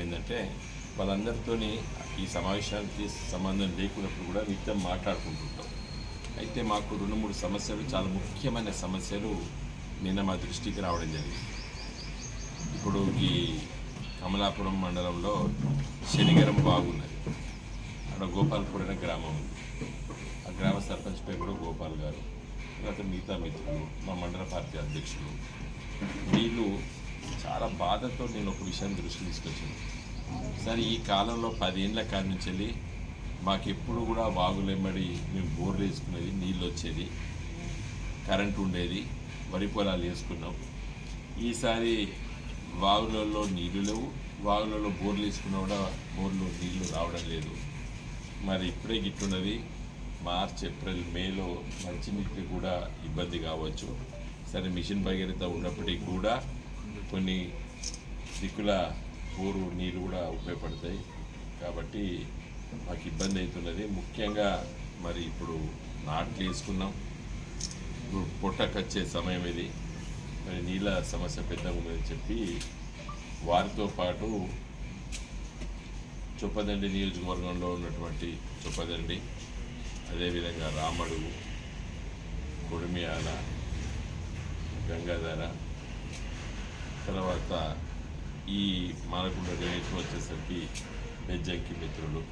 ఏమైందంటే వాళ్ళందరితోని ఈ సమావేశానికి సంబంధం లేకున్నప్పుడు కూడా నిత్యం మాట్లాడుకుంటుంటాం. అయితే మాకు 2-3 సమస్యలు, చాలా ముఖ్యమైన సమస్యలు నిన్న మా దృష్టికి రావడం జరిగింది. ఇప్పుడు ఈ కమలాపురం మండలంలో శనిగరం బాగున్నది. అక్కడ గోపాల్పూర్ అనే గ్రామం ఉంది. ఆ గ్రామ సర్పంచ్ పేరు కూడా గోపాల్ గారు, తర్వాత మిగతా మిత్రులు, మా మండల పార్టీ అధ్యక్షులు. వీళ్ళు చాలా బాధతో నేను ఒక విషయం దృష్టి తీసుకొచ్చాను. సరే, ఈ కాలంలో 10 ఏళ్ళ కాడి నుంచి వెళ్ళి మాకెప్పుడు కూడా వాగులెమ్మడి మేము బోర్లు వేసుకునేది, నీళ్ళు వచ్చేది, కరెంటు ఉండేది, వరి పొలాలు వేసుకున్నాం. ఈసారి వాగులలో నీళ్ళు లేవు, వాగులలో బోర్లు వేసుకున్నా కూడా బోర్లు నీళ్లు రావడం లేదు. మరి ఇప్పుడే గిట్టున్నది. మార్చ్, ఏప్రిల్, మేలో మంచినీటికి కూడా ఇబ్బంది కావచ్చు. సరే, మిషన్ భగీరథ ఉన్నప్పటికీ కూడా కొన్ని దిక్కుల బోరు నీళ్ళు కూడా ఉపయోగపడతాయి. కాబట్టి మాకు ఇబ్బంది అవుతున్నది. ముఖ్యంగా మరి ఇప్పుడు నాట్లు వేసుకున్నాం, ఇప్పుడు పొట్టకొచ్చే సమయం ఇది. మరి నీళ్ళ సమస్య పెద్దగా ఉందని చెప్పి వారితో పాటు చొప్పదండి నియోజకవర్గంలో ఉన్నటువంటి చొప్పదండి, అదేవిధంగా రామడుగు, కొడిమియాల, గంగాధర, తర్వాత ఈ మానకొండ రేటు వచ్చేసరికి బెజ్జంకి మిత్రులు,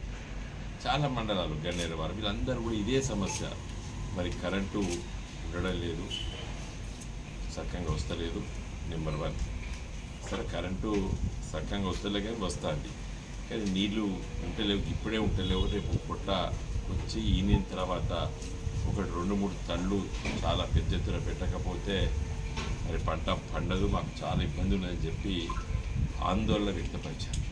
చాలా మండలాలు, గన్నేరవారు, వీళ్ళందరూ కూడా ఇదే సమస్య. మరి కరెంటు ఉండడం లేదు, సక్కంగా వస్తలేదు. నెంబర్ 1. సరే, కరెంటు సక్కంగా వస్తలే కానీ వస్తుంది, కానీ నీళ్ళు ఉంటలేవు, ఇప్పుడే ఉంటలేవు. రేపు పొట్ట వచ్చి ఈనిన తర్వాత ఒకటి 2-3 తళ్ళు చాలా పెద్ద ఎత్తున పెట్టకపోతే మరి పంట పండదు, మాకు చాలా ఇబ్బంది ఉందని చెప్పి ఆందోళన వ్యక్తపరిచారు.